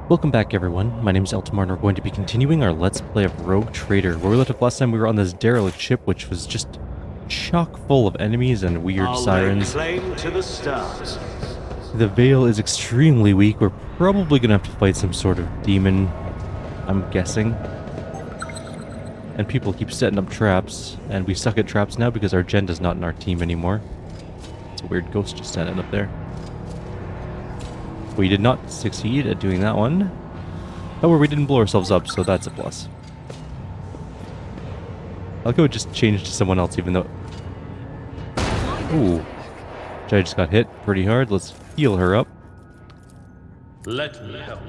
Welcome back everyone, my name is Eltamar and we're going to be continuing our Let's Play of Rogue Trader. Where we left off last time we were on this derelict ship which was just chock full of enemies and weird sirens. Claim to the stars. The Veil is extremely weak, we're probably going to have to fight some sort of demon, I'm guessing. And people keep setting up traps, and we suck at traps now because our Agenda's not in our team anymore. It's a weird ghost just standing up there. We did not succeed at doing that one. However, we didn't blow ourselves up, so that's a plus. I'll go just change to someone else, even though... Ooh. Jai just got hit pretty hard. Let's heal her up. Let me help.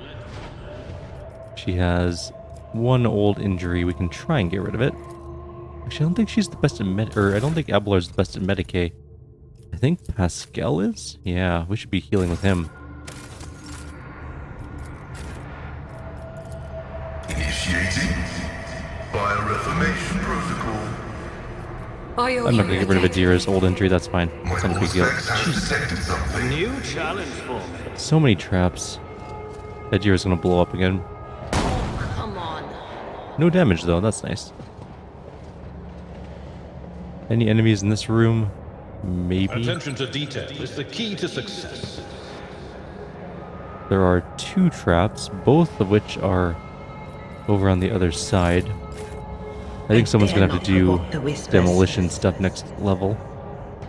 She has one old injury. We can try and get rid of it. Actually, I don't think she's the best at I don't think Abelard's the best at Medicae. I think Pascal is? Yeah, we should be healing with him. Initiating Bioreformation Protocol. I'm not going to get rid of Adira's old injury, that's fine. It's not a big deal. Something. New challenge for me. So many traps. Adira's going to blow up again. Come on. No damage though, that's nice. Any enemies in this room? Maybe. Attention to detail is the key to success. There are two traps, both of which are over on the other side. I think someone's gonna have to do demolition stuff next level.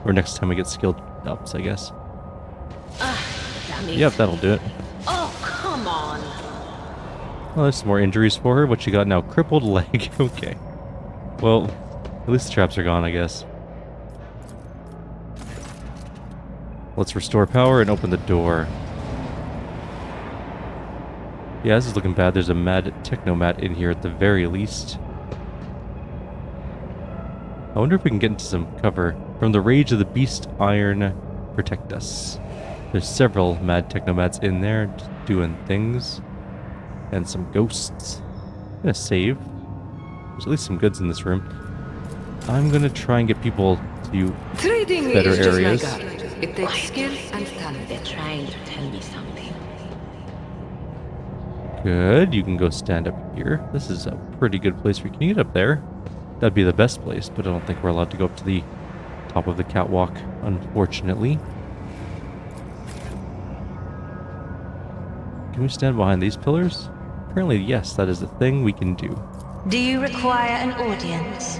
Or next time we get skilled ups, I guess. Damn it. Yep, that'll do it. Oh, come on. Well, there's some more injuries for her. What she got now? Crippled leg. Okay. Well, at least the traps are gone, I guess. Let's restore power and open the door. Yeah, this is looking bad. There's a mad technomat in here at the very least. I wonder if we can get into some cover. From the rage of the beast iron, protect us. There's several mad technomats in there just doing things. And some ghosts. I'm gonna save. There's at least some goods in this room. I'm gonna try and get people to Trading better is just areas. like art. It takes skill and talent. They're trying to tell me something. Good, you can go stand up here. This is a pretty good place for you. Can you get up there? That'd be the best place, but I don't think we're allowed to go up to the top of the catwalk, unfortunately. Can we stand behind these pillars? Apparently, yes, that is a thing we can do. Do you require an audience?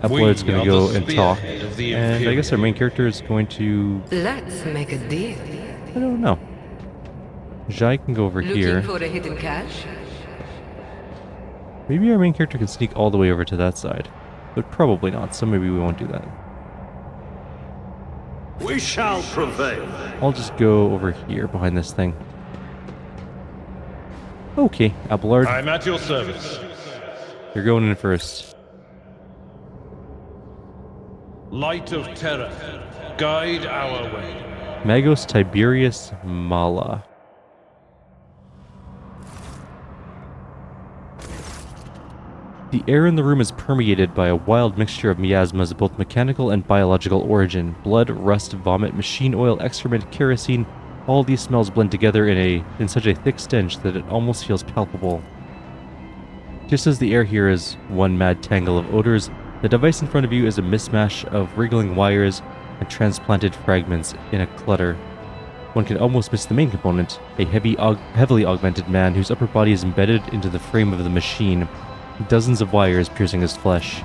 Abelard's We gonna are go the and talk, spearhead of the and I guess our Imperium. main character is going to... Let's make a deal. I don't know. Jai can go over here. Looking for a hidden cache? Maybe our main character can sneak all the way over to that side. But probably not, so maybe we won't do that. We shall prevail. I'll just go over here behind this thing. Okay, Abelard, I'm at your service. you're going in first. Light of terror, guide our way. Magos Tiberius Mala. The air in the room is permeated by a wild mixture of miasmas of both mechanical and biological origin. Blood, rust, vomit, machine oil, excrement, kerosene. All these smells blend together in such a thick stench that it almost feels palpable. Just as the air here is one mad tangle of odors, the device in front of you is a mismatch of wriggling wires and transplanted fragments in a clutter. One can almost miss the main component, a heavily augmented man whose upper body is embedded into the frame of the machine, dozens of wires piercing his flesh.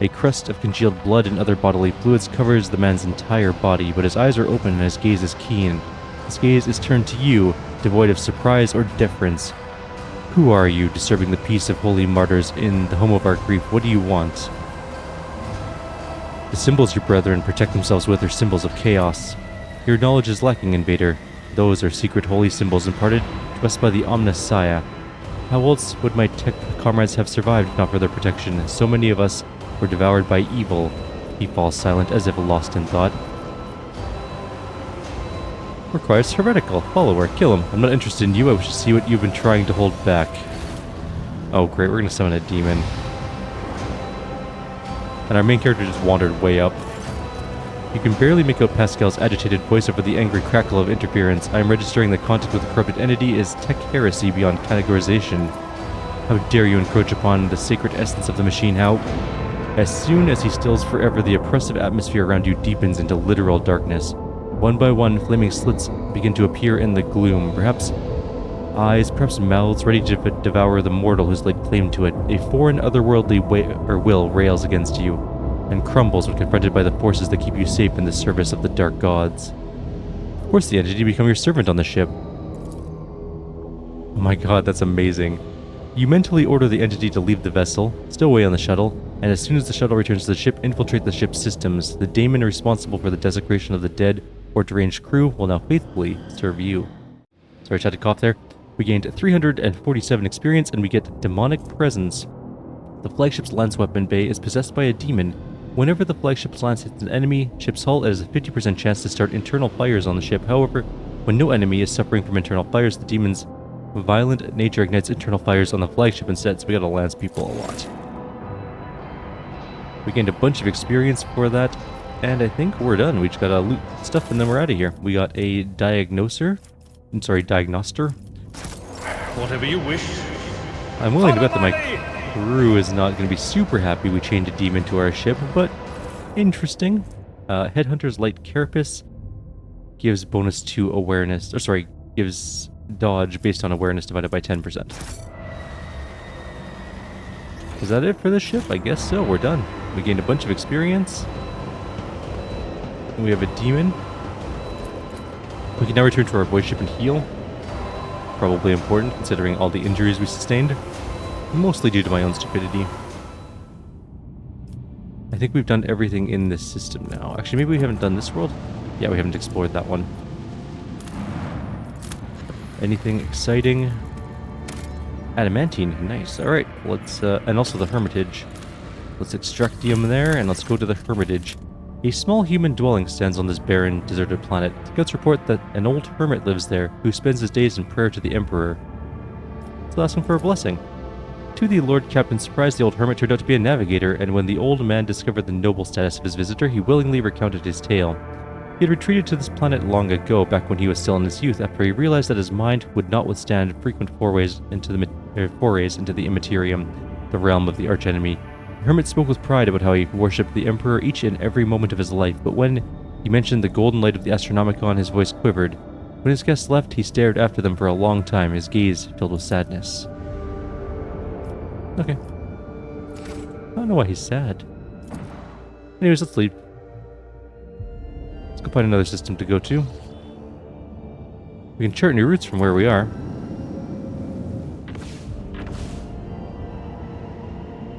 A crust of congealed blood and other bodily fluids covers the man's entire body, but his eyes are open and his gaze is keen. His gaze is turned to you, devoid of surprise or deference. Who are you, disturbing the peace of holy martyrs in the home of our grief? What do you want? The symbols your brethren protect themselves with are symbols of chaos. Your knowledge is lacking, invader. Those are secret holy symbols imparted to us by the Omnissiah. How else would my tech comrades have survived if not for their protection? So many of us were devoured by evil. He falls silent as if lost in thought. Requires heretical. Follower. Kill him. I'm not interested in you. I wish to see what you've been trying to hold back. Oh great, we're gonna summon a demon. And our main character just wandered way up. You can barely make out Pascal's agitated voice over the angry crackle of interference. I am registering that contact with the corrupted entity is tech heresy beyond categorization. How dare you encroach upon the sacred essence of the machine? How... As soon as he stills forever, the oppressive atmosphere around you deepens into literal darkness. One by one, flaming slits begin to appear in the gloom. Perhaps eyes, perhaps mouths, ready to devour the mortal who's laid claim to it. A foreign, otherworldly will rails against you, and crumbles when confronted by the forces that keep you safe in the service of the dark gods. Force the entity to become your servant on the ship. Oh my god, that's amazing. You mentally order the entity to leave the vessel, stow away on the shuttle, and as soon as the shuttle returns to the ship, infiltrate the ship's systems. The daemon responsible for the desecration of the dead or deranged crew will now faithfully serve you. Sorry, I had to cough there. We gained 347 experience, and we get Demonic Presence. The flagship's lance weapon bay is possessed by a demon. Whenever the flagship's lance hits an enemy ship's hull, it has a 50% chance to start internal fires on the ship. However, when no enemy is suffering from internal fires, the demon's violent nature ignites internal fires on the flagship instead, so we gotta lance people a lot. We gained a bunch of experience for that, and I think we're done. We just gotta loot stuff and then we're out of here. We got a diagnoster. Whatever you wish. I'm willing to bet that my crew is not going to be super happy we chained a demon to our ship, but interesting. Headhunter's Light Carapace gives bonus to awareness, gives dodge based on awareness divided by 10%. Is that it for this ship? I guess so. We're done. We gained a bunch of experience. And we have a demon. We can now return to our void ship and heal. Probably important considering all the injuries we sustained. Mostly due to my own stupidity. I think we've done everything in this system now. Actually, maybe we haven't done this world? Yeah, we haven't explored that one. Anything exciting? Adamantine, nice. Alright, let's, and also the Hermitage. Let's extractium there, and let's go to the Hermitage. A small human dwelling stands on this barren, deserted planet. Scouts report that an old hermit lives there, who spends his days in prayer to the Emperor. Let's ask him for a blessing. To the Lord Captain's surprise, the old hermit turned out to be a navigator, and when the old man discovered the noble status of his visitor, he willingly recounted his tale. He had retreated to this planet long ago, back when he was still in his youth, after he realized that his mind would not withstand frequent forays into the Immaterium, the realm of the archenemy. The hermit spoke with pride about how he worshipped the Emperor each and every moment of his life, but when he mentioned the golden light of the Astronomicon, his voice quivered. When his guests left, he stared after them for a long time, his gaze filled with sadness. Okay. I don't know why he's sad. Anyways, let's leave. Let's go find another system to go to. We can chart new routes from where we are.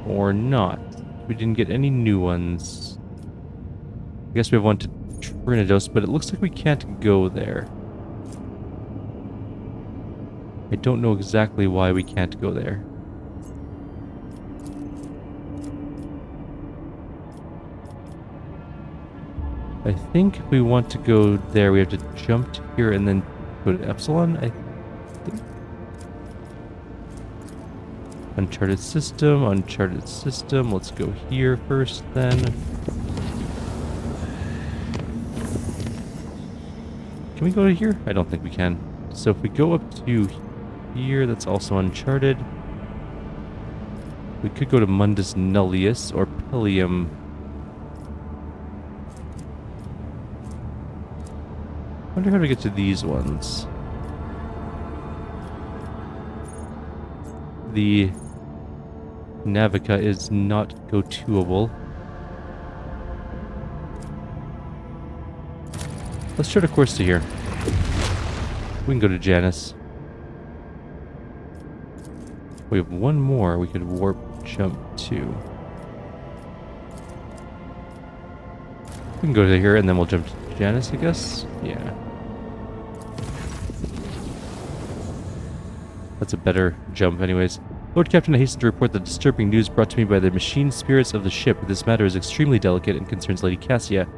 Or not. We didn't get any new ones. I guess we have one to Trinidos, but it looks like we can't go there. I don't know exactly why we can't go there. I think if we want to go there, we have to jump to here and then go to Epsilon, I think. Uncharted system. Let's go here first, then. Can we go to here? I don't think we can. So if we go up to here, that's also Uncharted. We could go to Mundus Nullius or Pelium. I wonder how to get to these ones. The Navica is not go-toable. Let's chart a course to here. We can go to Janus. We have one more we could warp jump to. We can go to here and then we'll jump to Janus, I guess? Yeah. That's a better jump anyways. Lord Captain, I hasten to report the disturbing news brought to me by the machine spirits of the ship. This matter is extremely delicate and concerns Lady Cassia.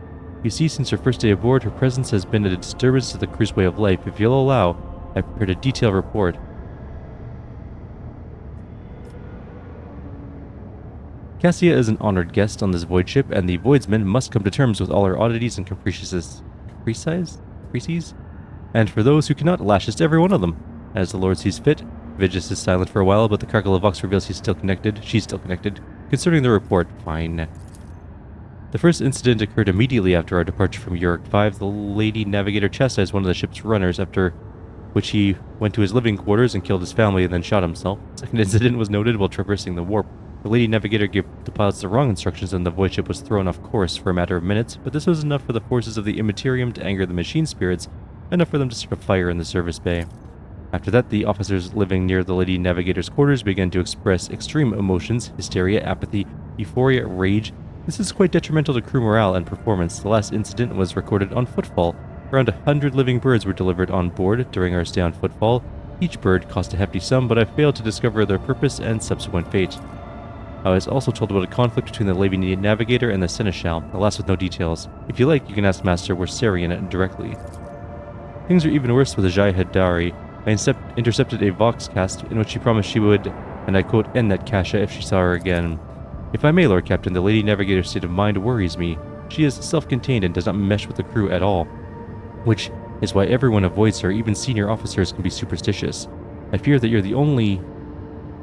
You see, since her first day aboard, her presence has been a disturbance to the crew's way of life. If you'll allow, I prepared a detailed report. Cassia is an honored guest on this void ship, and the voidsmen must come to terms with all her oddities and caprices. Caprices? And for those who cannot, lashes to every one of them. As the Lord sees fit, Vigis is silent for a while, but the crackle of Vox reveals she's still connected. Concerning the report, fine. The first incident occurred immediately after our departure from Yorick 5. The Lady Navigator chastised one of the ship's runners, after which he went to his living quarters and killed his family and then shot himself. The second incident was noted while traversing the warp. The Lady Navigator gave the pilots the wrong instructions and the void ship was thrown off course for a matter of minutes, but this was enough for the forces of the Immaterium to anger the machine spirits, enough for them to start a fire in the service bay. After that, the officers living near the Lady Navigator's quarters began to express extreme emotions: hysteria, apathy, euphoria, rage. This is quite detrimental to crew morale and performance. The last incident was recorded on Footfall. Around 100 living birds were delivered on board during our stay on Footfall. Each bird cost a hefty sum, but I failed to discover their purpose and subsequent fate. I was also told about a conflict between the Lady Navigator and the Seneschal, alas with no details. If you like, you can ask Master Worsarian directly. Things are even worse with the Jai Hadari. I intercepted a Voxcast in which she promised she would, and I quote, end that Kasha if she saw her again. If I may, Lord Captain, the Lady Navigator's state of mind worries me. She is self-contained and does not mesh with the crew at all, which is why everyone avoids her. Even senior officers can be superstitious. I fear that you're only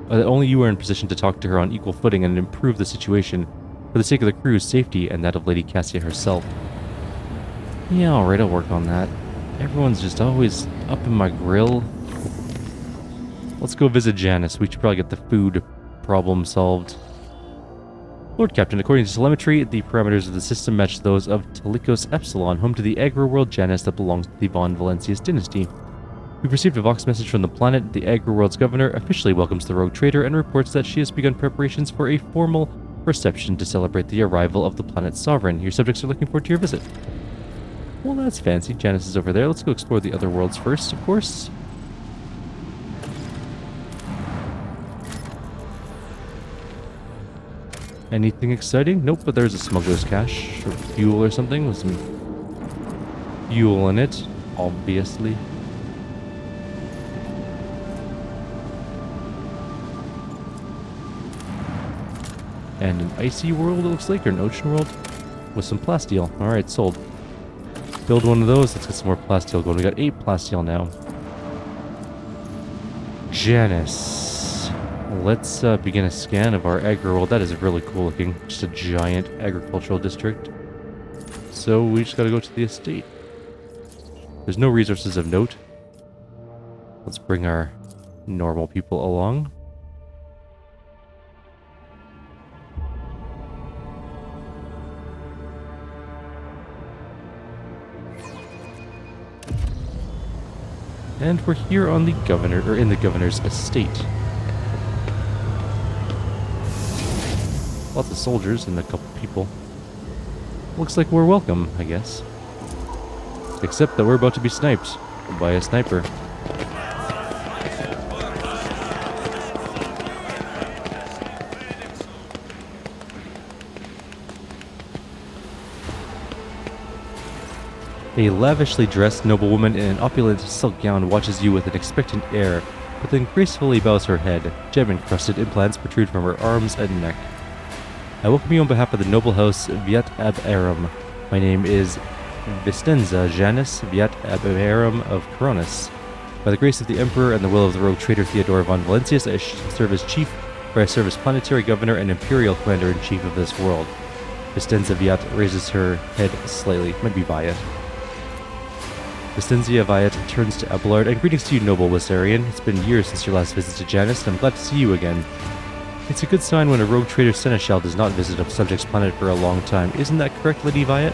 you are in position to talk to her on equal footing and improve the situation for the sake of the crew's safety and that of Lady Cassia herself. Yeah, alright, I'll work on that. Everyone's just always up in my grill. Let's go visit Janus. We should probably get the food problem solved. Lord Captain, according to telemetry, the parameters of the system match those of Talikos Epsilon, home to the agro-world Janus that belongs to the Von Valencius dynasty. We've received a Vox message from the planet. The agro-world's governor officially welcomes the rogue trader and reports that she has begun preparations for a formal reception to celebrate the arrival of the planet's sovereign. Your subjects are looking forward to your visit. Well, that's fancy. Janus is over there. Let's go explore the other worlds first, of course. Anything exciting? Nope, but there's a smuggler's cache or fuel or something with some fuel in it, obviously. And an icy world, it looks like, or an ocean world with some plasteel. Alright, sold. Build one of those. Let's get some more plasteel going. We got 8 plasteel now. Janus. Let's begin a scan of our agro world. That is really cool looking. Just a giant agricultural district. So we just gotta go to the estate. There's no resources of note. Let's bring our normal people along. And we're here on the governor, or in the governor's estate. Lots of soldiers and a couple people. Looks like we're welcome, I guess. Except that we're about to be sniped by a sniper. A lavishly dressed noblewoman in an opulent silk gown watches you with an expectant air, but then gracefully bows her head. Gem-encrusted implants protrude from her arms and neck. I welcome you on behalf of the noble house Viat Ab Aram. My name is Vistenza Janus Viat Ab Aram of Coronis. By the grace of the Emperor and the will of the rogue traitor Theodore von Valencius, I serve as chief, or I serve as planetary governor and imperial commander-in-chief of this world. Vistenza Viat raises her head slightly. Might be Viat. Vistenzia Viat turns to Abelard, and greetings to you, noble Wissarian. It's been years since your last visit to Janus, and I'm glad to see you again. It's a good sign when a rogue trader Seneschal does not visit a subject's planet for a long time. Isn't that correct, Lady Viat?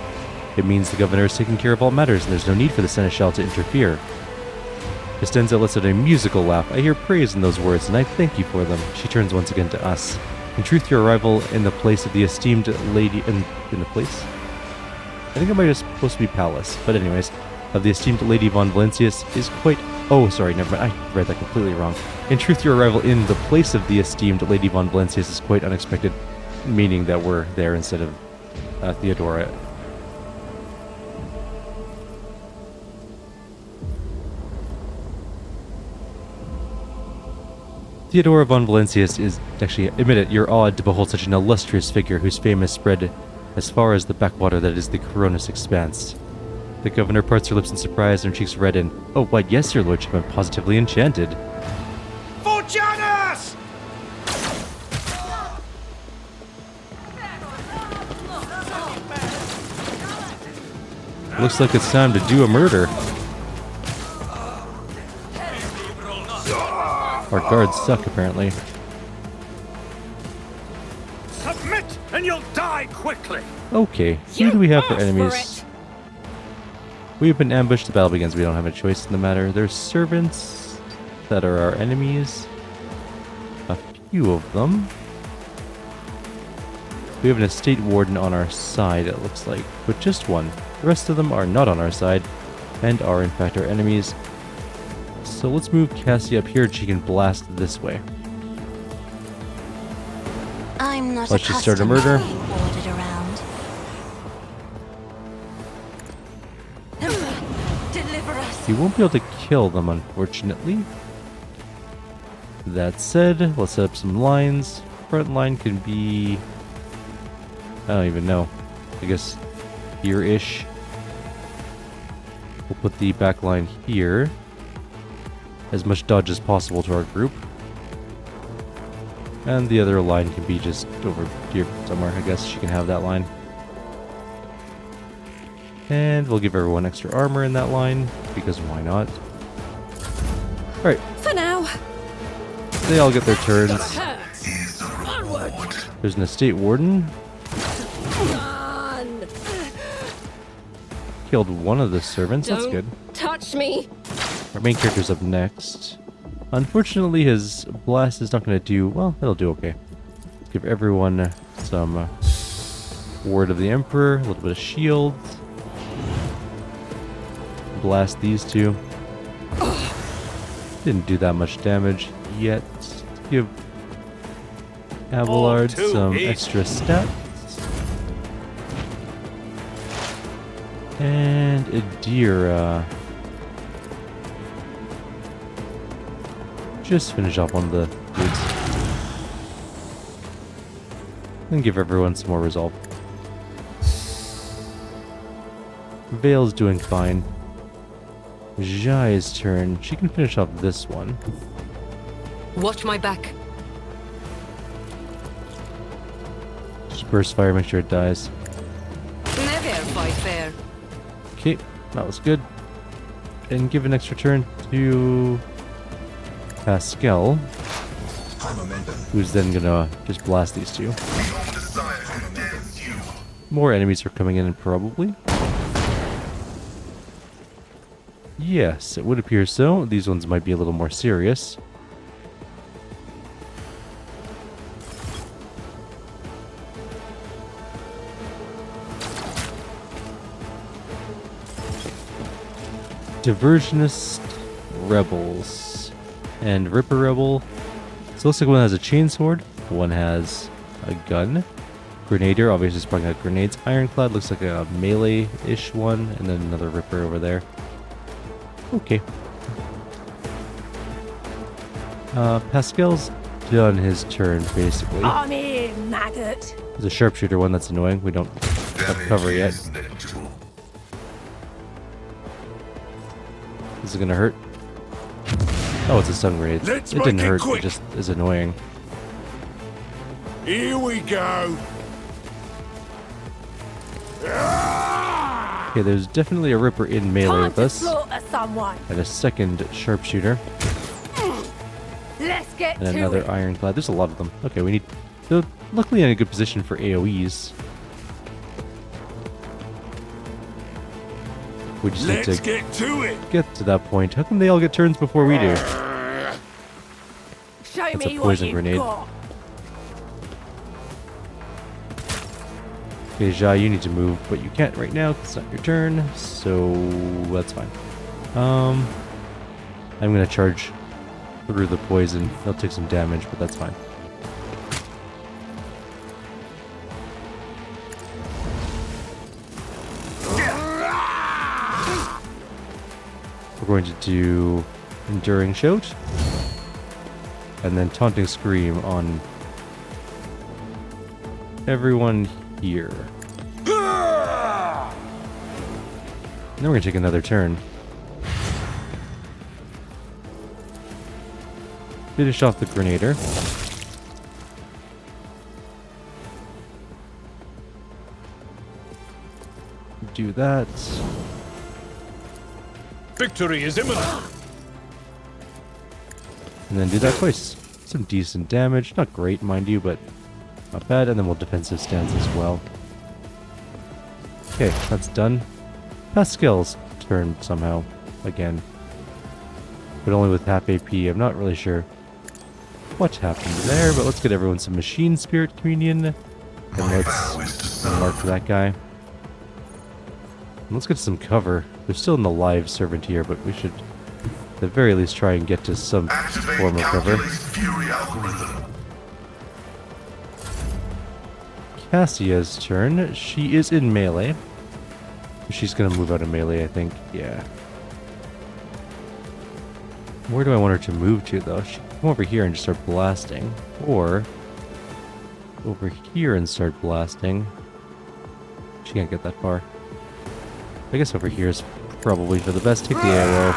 It means the governor is taking care of all matters, and there's no need for the Seneschal to interfere. Vistenza lets out a musical laugh. I hear praise in those words, and I thank you for them. She turns once again to us. In truth, your arrival in the place of the esteemed lady... In the place? I think I might have supposed to be palace, but anyways... of the esteemed Lady von Valencius is quite... Oh, sorry, never mind. I read that completely wrong. In truth, your arrival in the place of the esteemed Lady von Valencius is quite unexpected, meaning that we're there instead of Theodora. Theodora von Valencius is actually, admit it, you're awed to behold such an illustrious figure whose fame has spread as far as the backwater that is the Coronis Expanse. The governor parts her lips in surprise and her cheeks redden. Oh, why, yes, your lordship, I'm positively enchanted. For Janus! Looks like it's time to do a murder. Our guards suck, apparently. Submit, and you'll die quickly. Okay, who do we have for enemies? We've been ambushed. The battle begins. We don't have a choice in the matter. There's servants that are our enemies. A few of them. We have an estate warden on our side, it looks like, but just one. The rest of them are not on our side, and are in fact our enemies. So let's move Cassie up here and she can blast this way. I'm not Let's just start a murder. ordered around. Deliver us. You won't be able to kill them, unfortunately. That said, let's set up some lines. Front line can be... I don't even know. I guess here-ish. We'll put the back line here. As much dodge as possible to our group. And the other line can be just over here somewhere. I guess she can have that line. And we'll give everyone extra armor in that line, because why not? Alright. For now. They all get their turns. Here's the reward. There's an estate warden. Run. Killed one of the servants. That's good. Touch me. Our main character's up next. Unfortunately, his blast is not going to do... Well, it'll do okay. Let's give everyone some Word of the Emperor, a little bit of shield. Blast these two. Didn't do that much damage yet. Let's give Abelard some extra stats. And Adira. Just finish off one of the dudes. And give everyone some more resolve. Vale's doing fine. Jai's turn. She can finish off this one. Watch my back. Just burst fire, make sure it dies. Never fight fair. Okay, that was good. And give an extra turn to Pascal, who's then gonna just blast these two. More enemies are coming in, probably. Yes, it would appear so. These ones might be a little more serious. Diversionist Rebels and Ripper Rebel. So it looks like one has a chainsword, one has a gun. Grenadier, obviously sprung out grenades. Ironclad looks like a melee-ish one, and then another Ripper over there. Okay. Pascal's done his turn, basically. I'm here, maggot. There's a sharpshooter one that's annoying. We don't have cover yet. Is it gonna hurt? Oh, it's a stun grenade. It didn't hurt, it just is annoying. Here we go. Okay, there's definitely a Ripper in melee with us. Someone. And a second sharpshooter. Let's get And another ironclad. There's a lot of them. Okay, we need... They're luckily in a good position for AoEs. We just need to get to that point. How come they all get turns before we do? That's a poison grenade. Okay, Jai, you need to move, but you can't right now because it's not your turn, so that's fine. I'm gonna charge through the poison. They'll take some damage, but that's fine. We're going to do Enduring Shout. And then Taunting Scream on everyone here. And then we're going to take another turn. Finish off the Grenader. Do that. Victory is imminent. And then do that twice. Some decent damage. Not great, mind you, but not bad. And then we'll defensive stance as well. Okay, that's done. Pascal's turn somehow. Again. But only with half AP. I'm not really sure what happened there, but let's get everyone some Machine Spirit Communion. And let's mark that guy. And let's get some cover. They're still in the live servant here, but we should at the very least try and get to some form of cover. Cassia's turn. She is in melee. She's gonna move out of melee, I think. Yeah. Where do I want her to move to, though? She can come over here and just start blasting. Or over here and start blasting. She can't get that far. I guess over here is probably for the best. Take the arrow.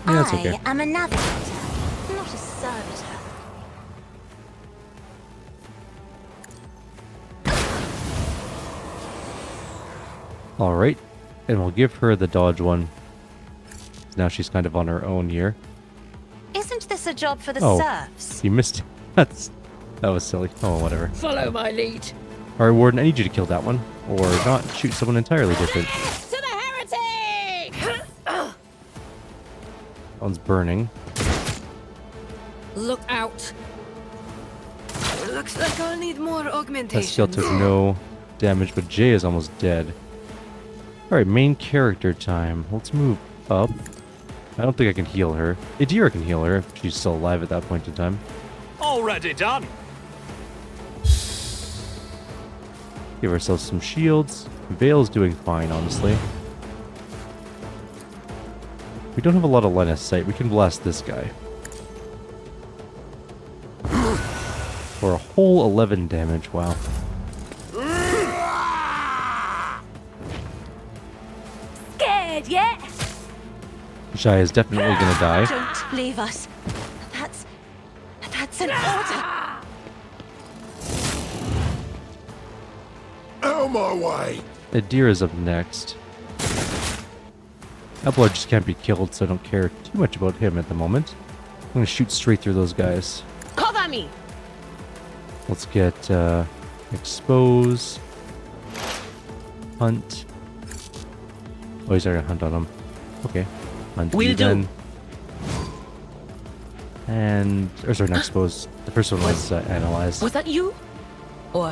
Yeah, that's okay. I am a navigator, not a servitor. Alright. And we'll give her the dodge one. Now she's kind of on her own here. Isn't this a job for the Oh. serfs? You missed. That was silly. Oh, whatever. Follow my lead. Alright, Warden, I need you to kill that one. Or not. Shoot someone entirely different. To the heretic! That one's burning. Look out. Looks like I'll need more augmentation. Pascal took no damage, but Jay is almost dead. Alright, main character time. Let's move up. I don't think I can heal her. Idira can heal her if she's still alive at that point in time. Already done. Give ourselves some shields. Vale's doing fine, honestly. We don't have a lot of line of sight. We can blast this guy. For a whole 11 damage. Wow. Scared yet? Jai is definitely gonna die. Don't leave us. That's an order. Out of my way! Idira's up next. Abelard just can't be killed, so I don't care too much about him at the moment. I'm gonna shoot straight through those guys. Cover me! Let's get expose, hunt. Oh, he's already hunt on him. Okay, hunt you then. And or sorry, not expose. The first one was analyze. Was that you? Or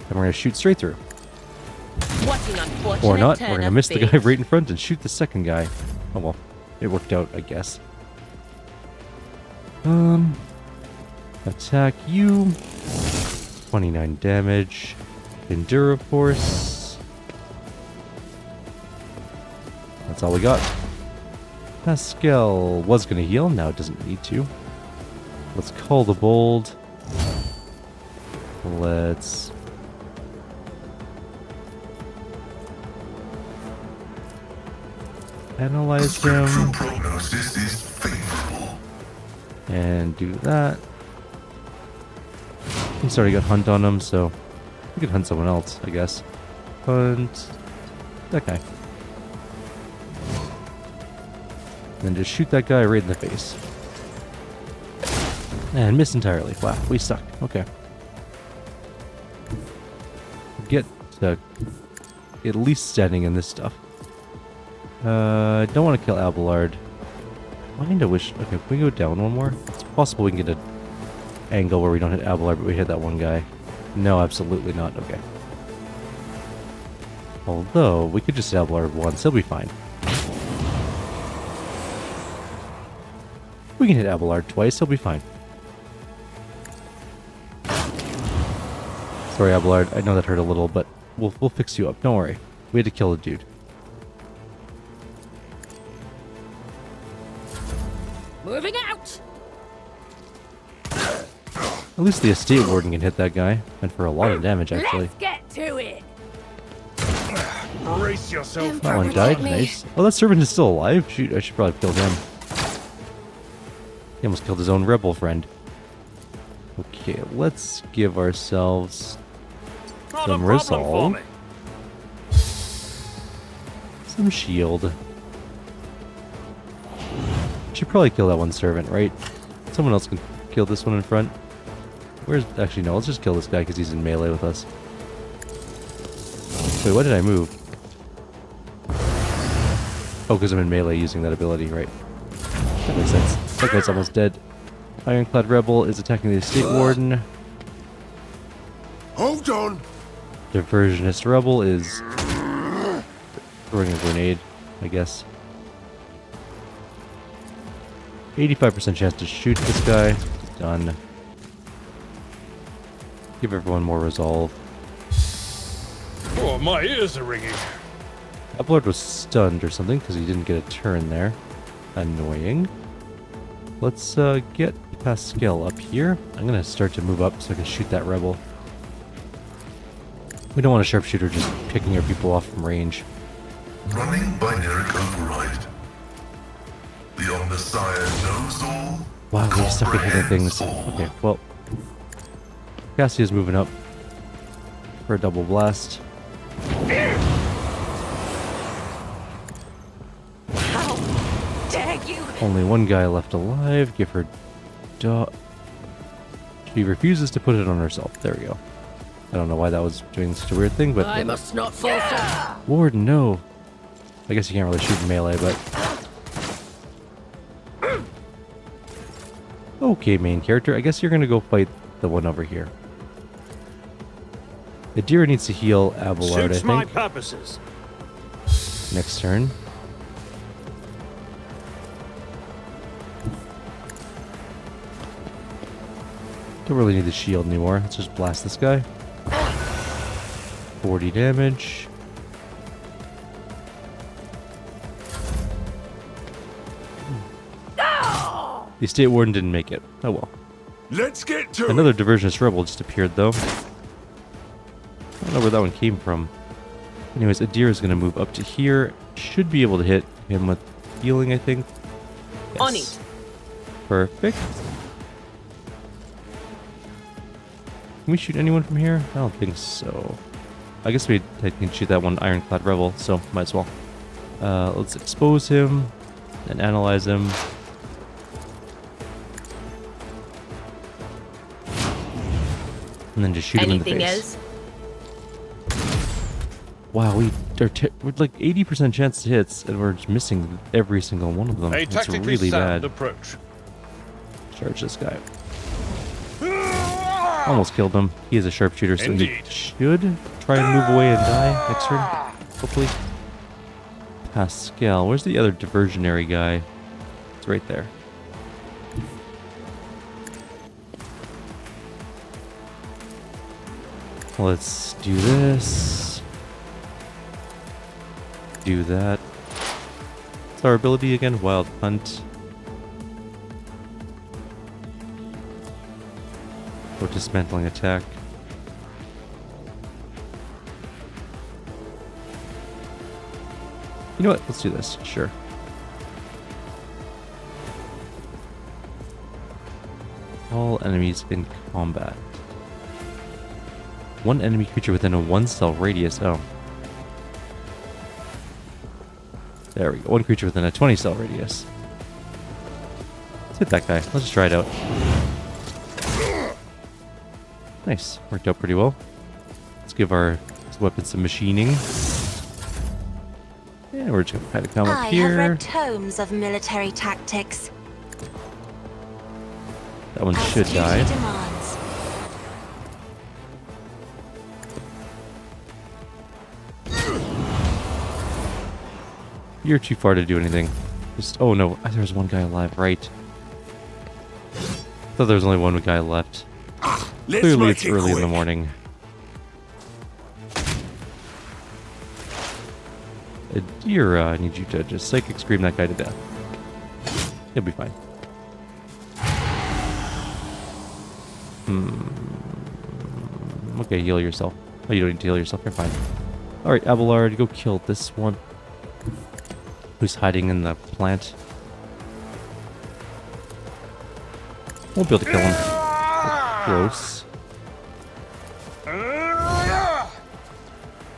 And we're gonna shoot straight through. what an unfortunate Or not. turn We're gonna of miss the fate. guy right in front and shoot the second guy. Oh well, it worked out, I guess. Attack you. 29 damage. Endura Force. That's all we got. Pascal was gonna heal, now it doesn't need to. Let's call the bold. Let's analyze him Prognosis is favorable. and do that. He's already got hunt on him, so we could hunt someone else, I guess. Hunt that guy. And then just shoot that guy right in the face. And miss entirely. Wow, we suck. Okay. Get at least standing in this stuff. Don't want to kill Abelard. Kinda wish. Okay, can we go down one more? It's possible we can get an angle where we don't hit Abelard, but we hit that one guy. No, absolutely not. Okay. Although we could just hit Abelard once, he'll be fine. We can hit Abelard twice, he'll be fine. Sorry, Abelard. I know that hurt a little, but we'll fix you up. Don't worry. We had to kill a dude. Moving out! At least the estate warden can hit that guy. And for a lot of damage, actually. Let's get to it! Brace yourself. That one died. Nice. Oh, that servant is still alive? Shoot, I should probably kill him. He almost killed his own rebel friend. Okay, let's give ourselves Not a some problem for resolve. me. Some shield. Should probably kill that one servant, right? Someone else can kill this one in front. Where's... Actually, no, let's just kill this guy because he's in melee with us. Wait, why did I move? Oh, because I'm in melee using that ability, right. That makes sense. That guy's almost dead. Ironclad Rebel is attacking the estate warden. Hold on. Diversionist Rebel is throwing a grenade, I guess. 85% chance to shoot this guy. Done. Give everyone more resolve. Oh, my ears are ringing. Upload was stunned or something because he didn't get a turn there. Annoying. Let's get Pascal up here. I'm going to start to move up so I can shoot that rebel. We don't want a sharpshooter just picking our people off from range. Running binaric override. The Omnissiah knows all. Wow, we suck at hitting things. comprehends all. Okay, well. Cassia's moving up for a double blast. How dare you! Only one guy left alive. Give her dot. She refuses to put it on herself. There we go. I don't know why that was doing such a weird thing, but... I must not fall so. Warden, no. I guess you can't really shoot in melee, but... Okay, main character. I guess you're gonna go fight the one over here. Adira needs to heal Abelard, I Suits my think. purposes. Next turn. Don't really need the shield anymore. Let's just blast this guy. 40 damage. The estate warden didn't make it. Oh well. Let's get to Another diversionist rebel just appeared though. I don't know where that one came from. Anyways, Adira's gonna move up to here. Should be able to hit him with healing, I think. Yes. On it. Perfect. Can we shoot anyone from here? I don't think so. I guess I can shoot that one ironclad rebel, so might as well. Let's expose him and analyze him. And then just shoot him in the Anything face. else? Wow, we're like 80% chance to hits, and we're just missing every single one of them. A It's tactically really sound bad. approach. Charge this guy. Almost killed him. He is a sharpshooter, so Indeed. he should try and move away and die next turn. Hopefully. Pascal. Where's the other diversionary guy? It's right there. Let's do this. Do that. What's our ability again? Wild Hunt. Or dismantling attack. You know what? Let's do this. Sure. All enemies in combat. One enemy creature within a 1-cell radius. Oh. There we go. One creature within a 20-cell radius. Let's hit that guy. Let's just try it out. Nice. Worked out pretty well. Let's give our weapon some machining. And we're just going to kind of come up I have here. read tomes of military tactics. That one As should duty die. demands. You're too far to do anything. Just, oh no, there's one guy alive, right. Thought there was only one guy left. Let's Clearly make it's it early in the quick. morning. Adira, I need you to just psychic scream that guy to death. He'll be fine. Okay, heal yourself. Oh, you don't need to heal yourself. You're fine. Alright, Abelard, go kill this one. Who's hiding in the plant. Won't be able to kill him. Close.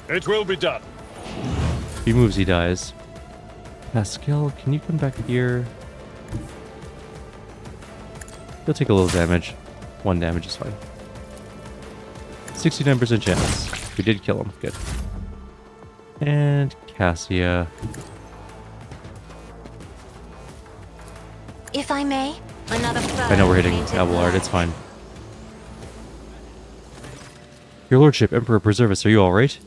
It will be done. If he moves, he dies. Pascal, can you come back here? He'll take a little damage. 1 damage is fine. 69% chance. We did kill him. Good. And Cassia. If I may, another I know we're hitting painted Abelard. black. It's fine. Your Lordship, Emperor preserve us. Are you alright?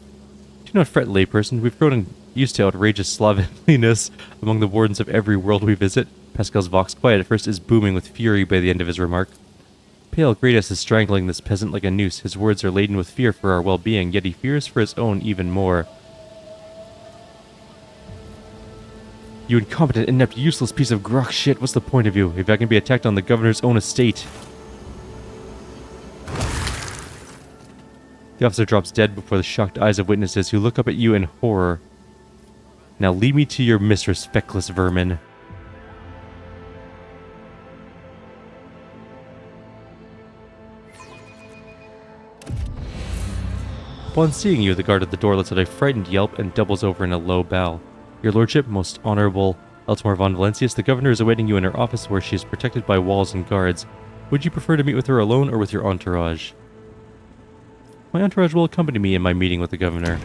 Do not fret, layperson. We've grown used to outrageous slovenliness among the wardens of every world we visit. Pascal's vox, quiet at first, is booming with fury by the end of his remark. Pale Greatus is strangling this peasant like a noose. His words are laden with fear for our well-being, yet he fears for his own even more. You incompetent, inept, useless piece of grok shit. What's the point of you, if I can be attacked on the governor's own estate? The officer drops dead before the shocked eyes of witnesses who look up at you in horror. Now lead me to your mistress, feckless vermin. Upon seeing you, the guard at the door lets out a frightened yelp and doubles over in a low bow. Your Lordship, most honorable Eltmar von Valencius, the governor is awaiting you in her office where she is protected by walls and guards. Would you prefer to meet with her alone or with your entourage? My entourage will accompany me in my meeting with the governor.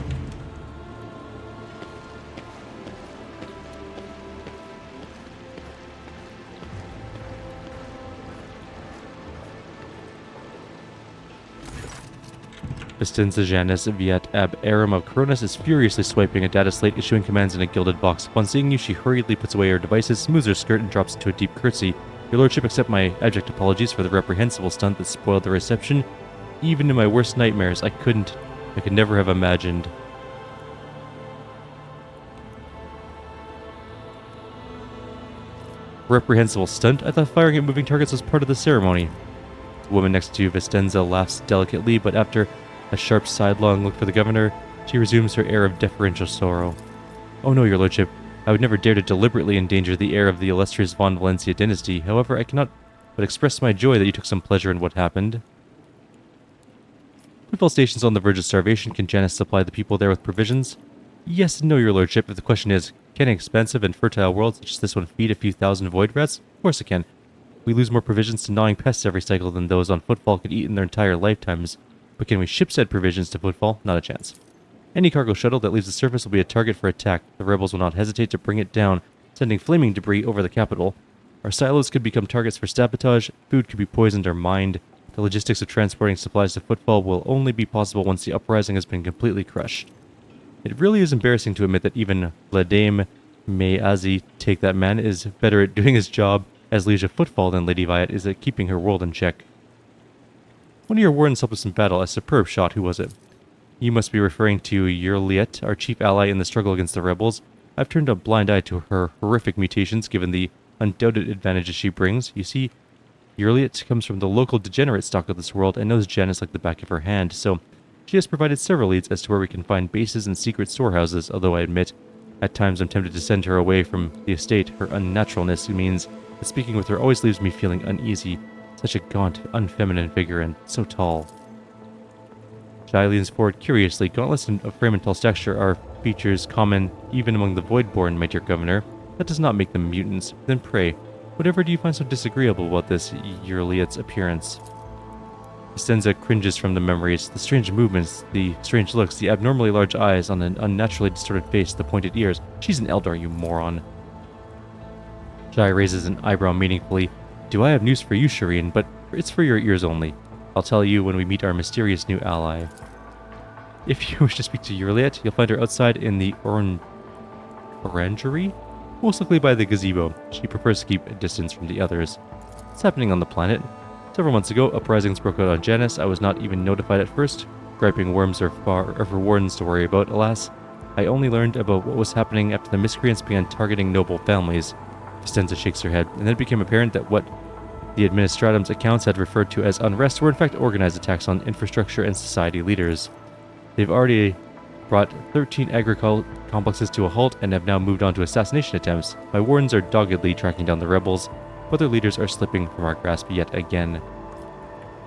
Vistenza Janus Viat Ab Aram of Coronis is furiously swiping a data slate, issuing commands in a gilded box. Upon seeing you, she hurriedly puts away her devices, smooths her skirt, and drops into a deep curtsy. Your Lordship, accept my abject apologies for the reprehensible stunt that spoiled the reception. Even in my worst nightmares, I could never have imagined. Reprehensible stunt? I thought firing at moving targets was part of the ceremony. The woman next to Vistenza laughs delicately, but after a sharp sidelong look for the governor, she resumes her air of deferential sorrow. Oh no, your lordship, I would never dare to deliberately endanger the heir of the illustrious von Valencia dynasty. However, I cannot but express my joy that you took some pleasure in what happened. Football stations on the verge of starvation. Can Janus supply the people there with provisions? Yes and no, your lordship. If the question is, can an expansive and fertile world such as this one feed a few thousand void rats? Of course it can. We lose more provisions to gnawing pests every cycle than those on Footfall could eat in their entire lifetimes. But can we ship said provisions to Footfall? Not a chance. Any cargo shuttle that leaves the surface will be a target for attack. The rebels will not hesitate to bring it down, sending flaming debris over the capital. Our silos could become targets for sabotage, food could be poisoned or mined. The logistics of transporting supplies to Footfall will only be possible once the uprising has been completely crushed. It really is embarrassing to admit that even Vladame Meazi, take that man, is better at doing his job as Liege of Footfall than Lady Viat is at keeping her world in check. One of your wardens helped us in battle. A superb shot. Who was it? You must be referring to Yurliet, our chief ally in the struggle against the rebels. I've turned a blind eye to her horrific mutations, given the undoubted advantages she brings. You see, Yurliet comes from the local degenerate stock of this world and knows Janus like the back of her hand, so she has provided several leads as to where we can find bases and secret storehouses, although I admit, at times I'm tempted to send her away from the estate. Her unnaturalness means that speaking with her always leaves me feeling uneasy. Such a gaunt, unfeminine figure, and so tall. Shai leans forward curiously. Gauntlets of frame and tall stature are features common even among the Voidborn, my dear governor. That does not make them mutants. Then pray, whatever do you find so disagreeable about this Yurliet's appearance? Vistenza cringes from the memories. The strange movements, the strange looks, the abnormally large eyes on an unnaturally distorted face, the pointed ears. She's an Eldar, you moron. Shai raises an eyebrow meaningfully. Do I have news for you, Shireen, but it's for your ears only. I'll tell you when we meet our mysterious new ally. If you wish to speak to Yurliet, you'll find her outside in the Orangery? Most likely by the gazebo. She prefers to keep a distance from the others. It's happening on the planet. Several months ago, uprisings broke out on Janus. I was not even notified at first. Griping worms are for wardens to worry about, alas. I only learned about what was happening after the miscreants began targeting noble families. Vistenza shakes her head, and then it became apparent that what the Administratum's accounts had referred to as unrest were in fact organized attacks on infrastructure and society leaders. They've already brought 13 agricultural complexes to a halt and have now moved on to assassination attempts. My wardens are doggedly tracking down the rebels, but their leaders are slipping from our grasp yet again.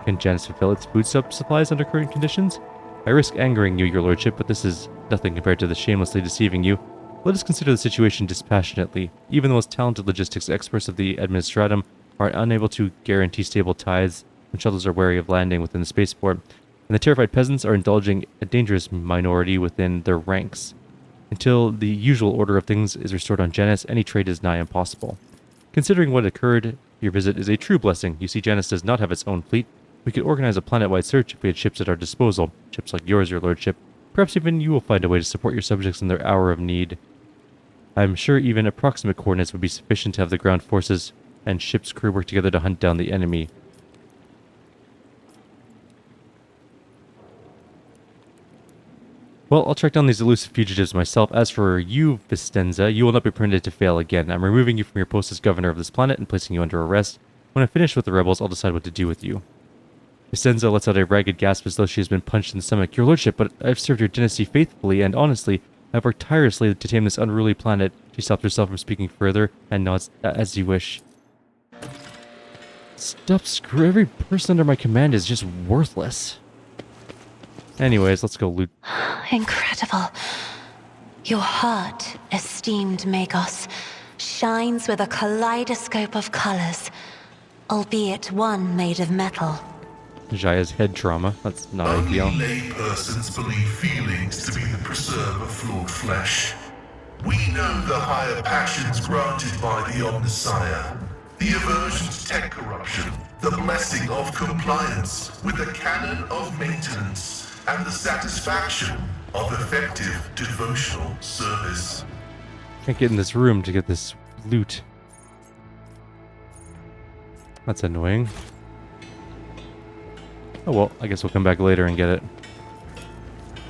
Can Janus fulfill its food supplies under current conditions? I risk angering you, your lordship, but this is nothing compared to the shamelessly deceiving you. Let us consider the situation dispassionately. Even the most talented logistics experts of the Administratum are unable to guarantee stable tides when shuttles are wary of landing within the spaceport, and the terrified peasants are indulging a dangerous minority within their ranks. Until the usual order of things is restored on Janus, any trade is nigh impossible. Considering what occurred, your visit is a true blessing. You see, Janus does not have its own fleet. We could organize a planet-wide search if we had ships at our disposal. Ships like yours, your lordship. Perhaps even you will find a way to support your subjects in their hour of need. I am sure even approximate coordinates would be sufficient to have the ground forces and ship's crew work together to hunt down the enemy. Well, I'll track down these elusive fugitives myself. As for you, Vistenza, you will not be permitted to fail again. I'm removing you from your post as governor of this planet and placing you under arrest. When I'm finished with the rebels, I'll decide what to do with you. Vistenza lets out a ragged gasp as though she has been punched in the stomach. Your lordship, but I've served your dynasty faithfully, and honestly, I've worked tirelessly to tame this unruly planet. She stopped herself from speaking further and nods, as you wish. Stop, screw. Every person under my command is just worthless. Anyways, let's go loot. Incredible. Your heart, esteemed Magos, shines with a kaleidoscope of colors, albeit one made of metal. Jaya's head trauma. That's not Only ideal. laypersons believe feelings to be the preserve of flawed flesh. We know the higher passions granted by the Omnissiah, the aversion to tech corruption, the blessing of compliance with the canon of maintenance, and the satisfaction of effective devotional service. Can't get in this room to get this loot. That's annoying. Oh well, I guess we'll come back later and get it.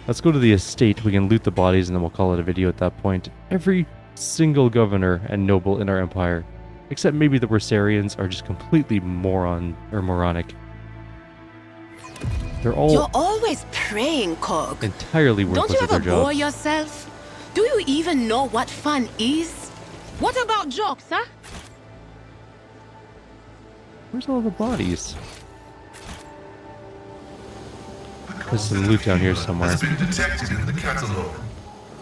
Let's go to the estate. We can loot the bodies and then we'll call it a video at that point. Every single governor and noble in our empire, except maybe the Wersarians, are just completely moronic. They're all You're always praying, Cog. entirely Don't worthless you at their ever bore jobs. yourself? Do you even know what fun is? What about jokes, huh? Where's all the bodies? There's some loot down here somewhere. Has been detected in the catalogue.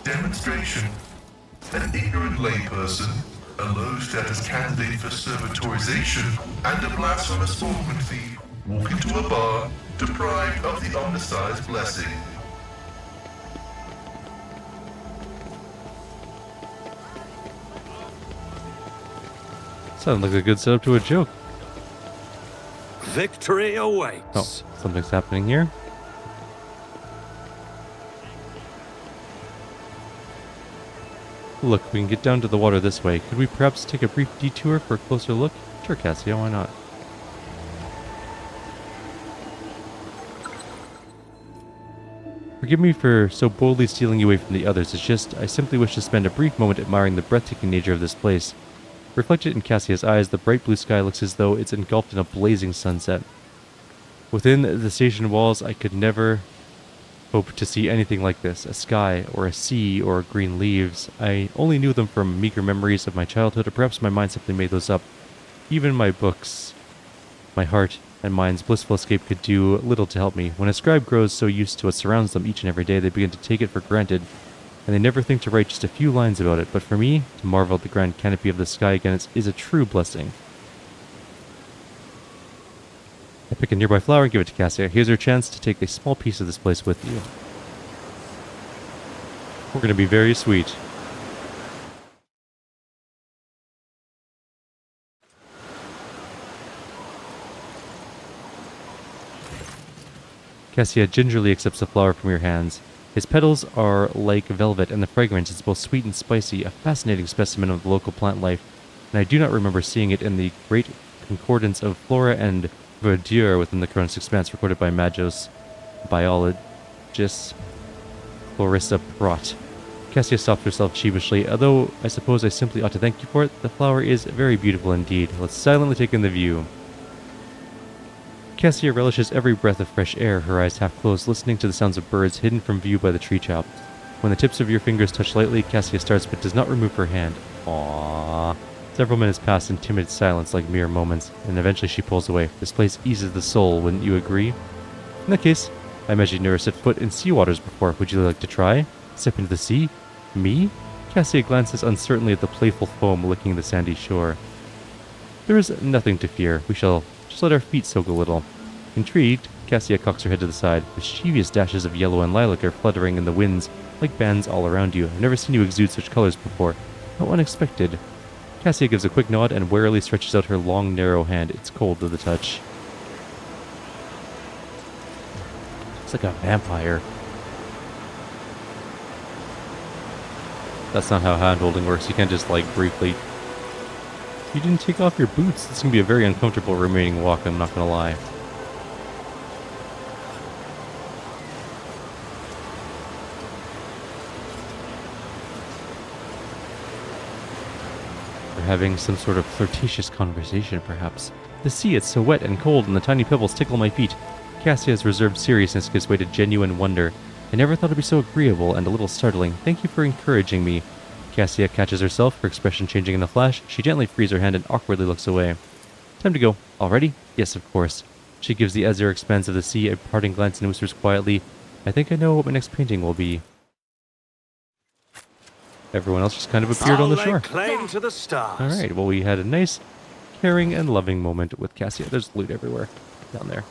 Demonstration. An ignorant layperson, a low-status candidate for servitorization, and a blasphemous movement thief walk into a bar, deprived of the Omnissiah's blessing. Sounds like a good setup to a joke. Victory awaits. Oh, something's happening here. Look, we can get down to the water this way. Could we perhaps take a brief detour for a closer look? Sure, Cassia, why not? Forgive me for so boldly stealing you away from the others. It's just, I simply wish to spend a brief moment admiring the breathtaking nature of this place. Reflected in Cassia's eyes, the bright blue sky looks as though it's engulfed in a blazing sunset. Within the station walls, I could never hope to see anything like this, a sky, or a sea, or green leaves. I only knew them from meager memories of my childhood, or perhaps my mind simply made those up. Even my books, my heart, and mind's blissful escape could do little to help me. When a scribe grows so used to what surrounds them each and every day, they begin to take it for granted, and they never think to write just a few lines about it. But for me, to marvel at the grand canopy of the sky again is a true blessing. I pick a nearby flower and give it to Cassia. Here's your chance to take a small piece of this place with you. We're going to be very sweet. Cassia gingerly accepts the flower from your hands. His petals are like velvet, and the fragrance is both sweet and spicy, a fascinating specimen of the local plant life, and I do not remember seeing it in the great concordance of flora and verdure within the Cronus Expanse recorded by Magos biologist Clarissa Pratt. Cassia stopped herself sheepishly. Although I suppose I simply ought to thank you for it, the flower is very beautiful indeed. Let's silently take in the view. Cassia relishes every breath of fresh air, her eyes half closed, listening to the sounds of birds hidden from view by the tree top. When the tips of your fingers touch lightly, Cassia starts but does not remove her hand. Aww. Several minutes pass in timid silence like mere moments, and eventually she pulls away. This place eases the soul, wouldn't you agree? In that case, I imagine you've never set foot in sea waters before. Would you like to try? Step into the sea? Me? Cassia glances uncertainly at the playful foam licking the sandy shore. There is nothing to fear. We shall just let our feet soak a little. Intrigued, Cassia cocks her head to the side. Mischievous dashes of yellow and lilac are fluttering in the winds like bands all around you. I've never seen you exude such colors before. How unexpected. Cassia gives a quick nod and warily stretches out her long, narrow hand. It's cold to the touch. It's like a vampire. That's not how hand-holding works. You can't just, like, briefly... You didn't take off your boots. This is going to be a very uncomfortable remaining walk, I'm not going to lie. They're having some sort of flirtatious conversation, perhaps. The sea, it's so wet and cold, and the tiny pebbles tickle my feet. Cassia's reserved seriousness gives way to genuine wonder. I never thought it'd be so agreeable and a little startling. Thank you for encouraging me. Cassia catches herself, her expression changing in a flash. She gently frees her hand and awkwardly looks away. Time to go. Already? Yes, of course. She gives the azure expanse of the sea a parting glance and whispers quietly, I think I know what my next painting will be. Everyone else just kind of appeared on the shore. Claim to the stars. Alright, well we had a nice, caring and loving moment with Cassia. There's loot everywhere down there.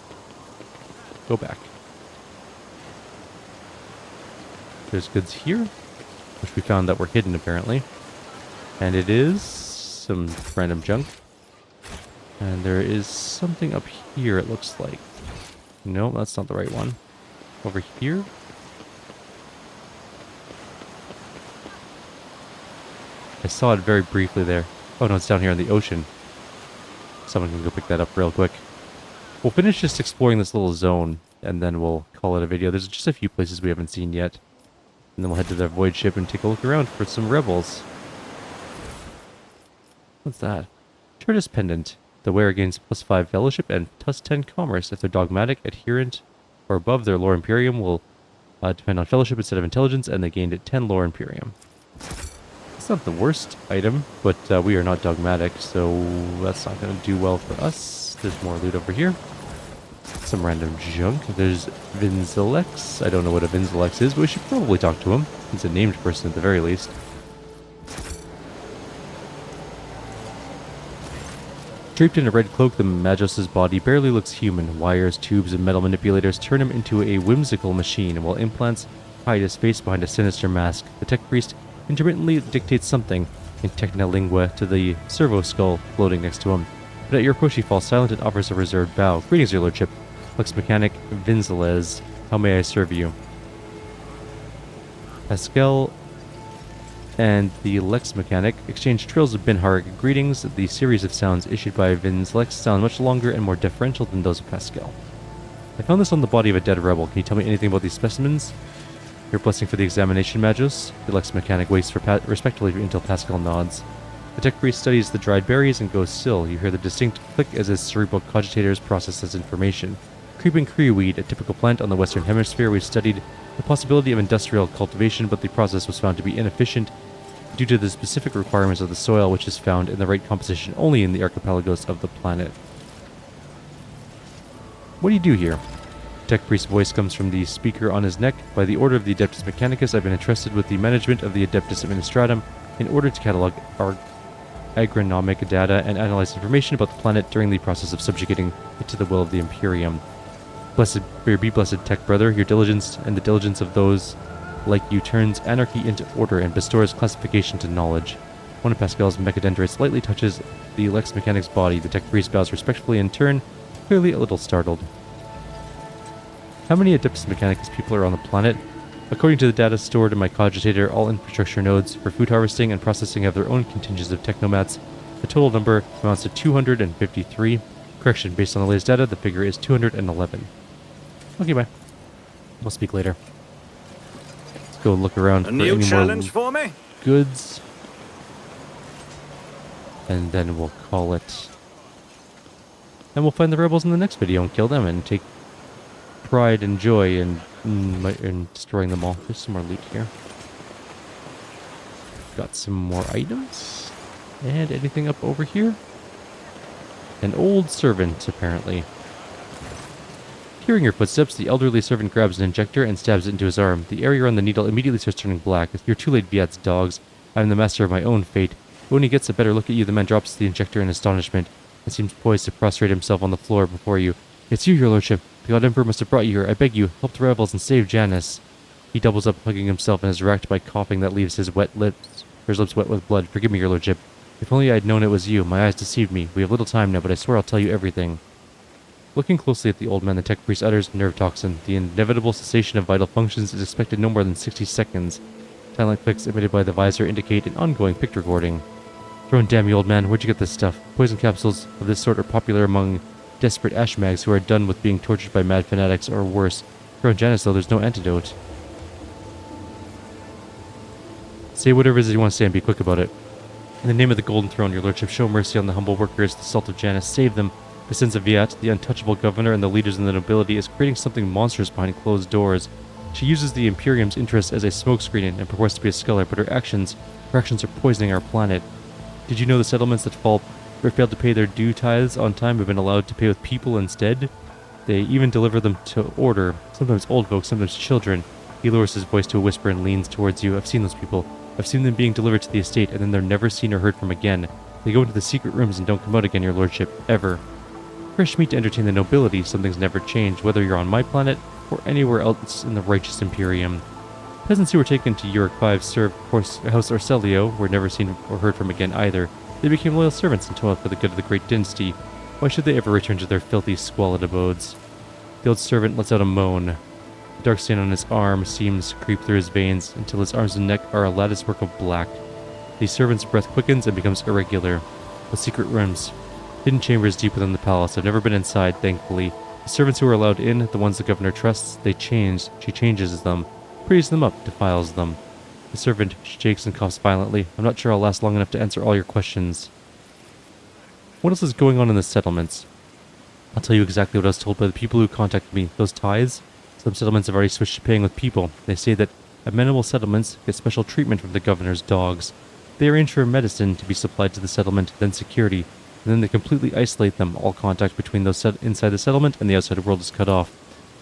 Go back. There's goods here, which we found that were hidden apparently. And it is some random junk. And there is something up here, it looks like. No, that's not the right one. Over here? I saw it very briefly there. Oh no, it's down here in the ocean. Someone can go pick that up real quick. We'll finish just exploring this little zone, and then we'll call it a video. There's just a few places we haven't seen yet. And then we'll head to the void ship and take a look around for some rebels. What's that? Tortoise Pendant. The wearer gains +5 fellowship and +10 commerce. If they're dogmatic, adherent, or above, their lore imperium will depend on fellowship instead of intelligence, and they gained 10 lore imperium. It's not the worst item, but we are not dogmatic, so that's not going to do well for us. There's more loot over here. Some random junk. There's Vinzelex. I don't know what a Vinzelex is, but we should probably talk to him. He's a named person at the very least. Draped in a red cloak, the Magos' body barely looks human. Wires, tubes, and metal manipulators turn him into a whimsical machine, while implants hide his face behind a sinister mask. The tech priest intermittently dictates something in Technolingua to the servo skull floating next to him. But at your approach he falls silent and offers a reserved bow. Greetings, your lordship. Lex Mechanic Vinzelez. How may I serve you? Pascal and the Lex Mechanic exchange trills of Binharg greetings. The series of sounds issued by Vinzelex sound much longer and more deferential than those of Pascal. I found this on the body of a dead rebel. Can you tell me anything about these specimens? Your blessing for the examination, Magos? The Lex Mechanic waits for respectfully until Pascal nods. The tech priest studies the dried berries and goes still. You hear the distinct click as his cerebral cogitators process his information. Creeping Kyrieru, a typical plant on the Western Hemisphere, we studied the possibility of industrial cultivation, but the process was found to be inefficient due to the specific requirements of the soil, which is found in the right composition only in the archipelagos of the planet. What do you do here? Tech priest's voice comes from the speaker on his neck. By the order of the Adeptus Mechanicus, I've been entrusted with the management of the Adeptus Administratum in order to catalog our agronomic data and analyze information about the planet during the process of subjugating it to the will of the Imperium. Blessed be blessed, Tech Brother. Your diligence and the diligence of those like you turns anarchy into order and bestows classification to knowledge. One of Pascal's mechadendrites lightly touches the Lex Mechanic's body. The Tech Priest bows respectfully in turn, clearly a little startled. How many Adeptus Mechanicus people are on the planet? According to the data stored in my cogitator, all infrastructure nodes for food harvesting and processing have their own contingents of technomats. The total number amounts to 253. Correction, based on the latest data, the figure is 211. Okay, bye. We'll speak later. Let's go look around for new any challenge more for me? goods. And then we'll call it And we'll find the rebels in the next video and kill them and take pride and joy in destroying them all. There's some more loot here. Got some more items. And anything up over here? An old servant, apparently. Hearing your footsteps, the elderly servant grabs an injector and stabs it into his arm. The area on the needle immediately starts turning black. You're too late, Viat's dogs. I am the master of my own fate. When he gets a better look at you, the man drops the injector in astonishment and seems poised to prostrate himself on the floor before you. It's you, your lordship. The God Emperor must have brought you here. I beg you, help the rebels and save Janus. He doubles up, hugging himself, and is racked by coughing that leaves his lips wet with blood. Forgive me, your lordship. If only I had known it was you. My eyes deceived me. We have little time now, but I swear I'll tell you everything. Looking closely at the old man, the tech priest utters nerve toxin. The inevitable cessation of vital functions is expected no more than 60 seconds. Silent clicks emitted by the visor indicate an ongoing pic recording. Thrown damn you, old man. Where'd you get this stuff? Poison capsules of this sort are popular among desperate ashmags who are done with being tortured by mad fanatics or worse. For Janus, though, there's no antidote. Say whatever it is you want to say and be quick about it. In the name of the Golden Throne, your lordship, show mercy on the humble workers, the salt of Janus. Save them. The sins of Viat, the untouchable governor, and the leaders in the nobility is creating something monstrous behind closed doors. She uses the Imperium's interest as a smokescreen and purports to be a scholar, but her actions are poisoning our planet. Did you know the settlements that failed to pay their due tithes on time have been allowed to pay with people instead? They even deliver them to order, sometimes old folks, sometimes children. He lowers his voice to a whisper and leans towards you. I've seen those people. I've seen them being delivered to the estate, and then they're never seen or heard from again. They go into the secret rooms and don't come out again, your lordship, ever. Fresh meat to entertain the nobility, something's never changed, whether you're on my planet or anywhere else in the righteous Imperium. Peasants who were taken to Uric 5 served House Orcelio were never seen or heard from again either. They became loyal servants and toiled for the good of the great dynasty. Why should they ever return to their filthy, squalid abodes? The old servant lets out a moan. The dark stain on his arm seems to creep through his veins until his arms and neck are a latticework of black. The servant's breath quickens and becomes irregular. The secret rooms. Hidden chambers deep within the palace. I've never been inside, thankfully. The servants who are allowed in, the ones the governor trusts, they change. She changes them, pretties them up, defiles them. The servant shakes and coughs violently. I'm not sure I'll last long enough to answer all your questions. What else is going on in the settlements? I'll tell you exactly what I was told by the people who contacted me. Those tithes? Some settlements have already switched to paying with people. They say that amenable settlements get special treatment from the governor's dogs. They arrange for medicine to be supplied to the settlement, then security, and then they completely isolate them. All contact between those inside the settlement and the outside world is cut off.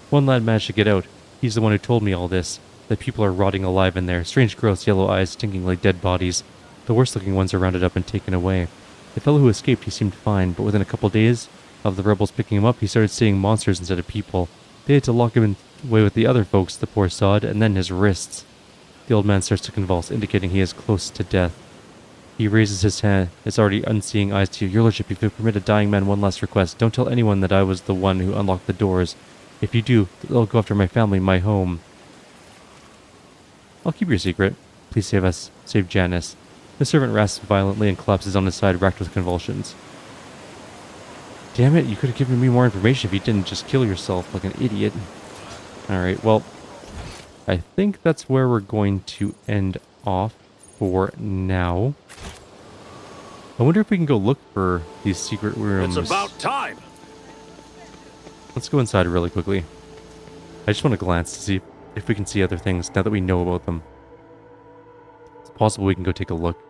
One lad managed to get out. He's the one who told me all this. That people are rotting alive in there. Strange gross yellow eyes stinking like dead bodies. The worst looking ones are rounded up and taken away. The fellow who escaped, he seemed fine, but within a couple days of the rebels picking him up, he started seeing monsters instead of people. They had to lock him away with the other folks, the poor sod, and then his wrists. The old man starts to convulse, indicating he is close to death. He raises his hand, his already unseeing eyes to you. Your lordship, if you permit a dying man one last request, don't tell anyone that I was the one who unlocked the doors. If you do, they'll go after my family, my home. I'll keep your secret. Please save us. Save Janus. The servant rasps violently and collapses on his side, racked with convulsions. Damn it, you could have given me more information if you didn't just kill yourself like an idiot. Alright, well, I think that's where we're going to end off for now. I wonder if we can go look for these secret rooms. It's about time! Let's go inside really quickly. I just want to glance to see if we can see other things now that we know about them. It's possible we can go take a look.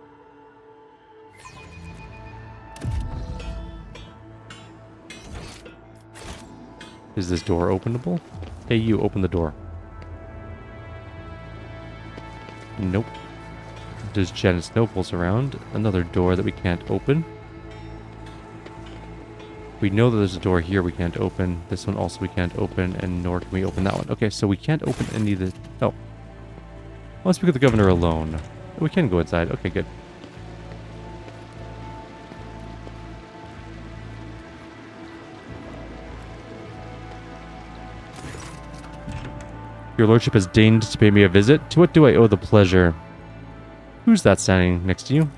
Is this door openable? Hey, you, open the door. Nope. There's Janus nobles around. Another door that we can't open. We know that there's a door here we can't open. This one also we can't open, and nor can we open that one. Okay, so we can't open any of the... Oh. Let's speak with the governor alone. We can go inside. Okay, good. Your lordship has deigned to pay me a visit. To what do I owe the pleasure? Who's that standing next to you?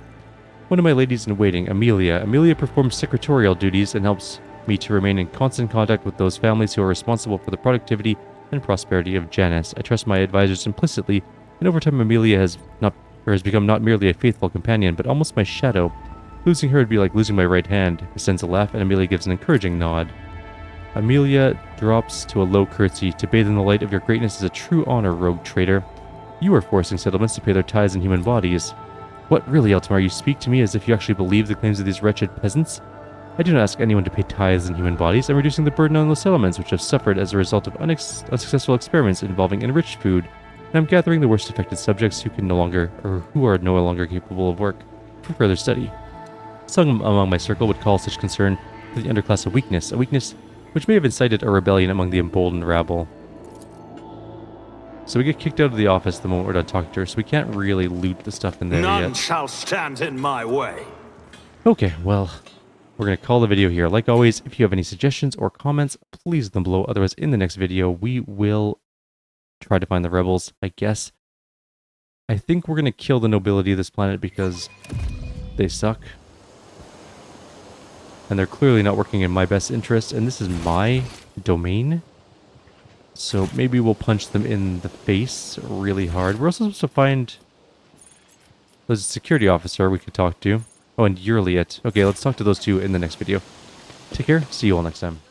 One of my ladies in waiting, Amelia. Amelia performs secretarial duties and helps me to remain in constant contact with those families who are responsible for the productivity and prosperity of Janus. I trust my advisors implicitly, and over time Amelia has become not merely a faithful companion, but almost my shadow. Losing her would be like losing my right hand. He sends a laugh and Amelia gives an encouraging nod. Amelia drops to a low curtsy. To bathe in the light of your greatness is a true honor, rogue traitor. You are forcing settlements to pay their tithes in human bodies. What really, Altamar? You speak to me as if you actually believe the claims of these wretched peasants? I do not ask anyone to pay tithes in human bodies. I'm reducing the burden on those settlements which have suffered as a result of unsuccessful experiments involving enriched food, and I'm gathering the worst affected subjects who are no longer capable of work for further study. Some among my circle would call such concern to the underclass a weakness which may have incited a rebellion among the emboldened rabble. So we get kicked out of the office the moment we're done talking to her, so we can't really loot the stuff in there None yet. shall stand in my way. Okay, well, we're going to call the video here. Like always, if you have any suggestions or comments, please leave them below. Otherwise, in the next video, we will try to find the rebels, I guess. I think we're going to kill the nobility of this planet because they suck. And they're clearly not working in my best interest, and this is my domain. So maybe we'll punch them in the face really hard. We're also supposed to find... There's a security officer we could talk to. Oh, and Yurliet. Okay, let's talk to those two in the next video. Take care. See you all next time.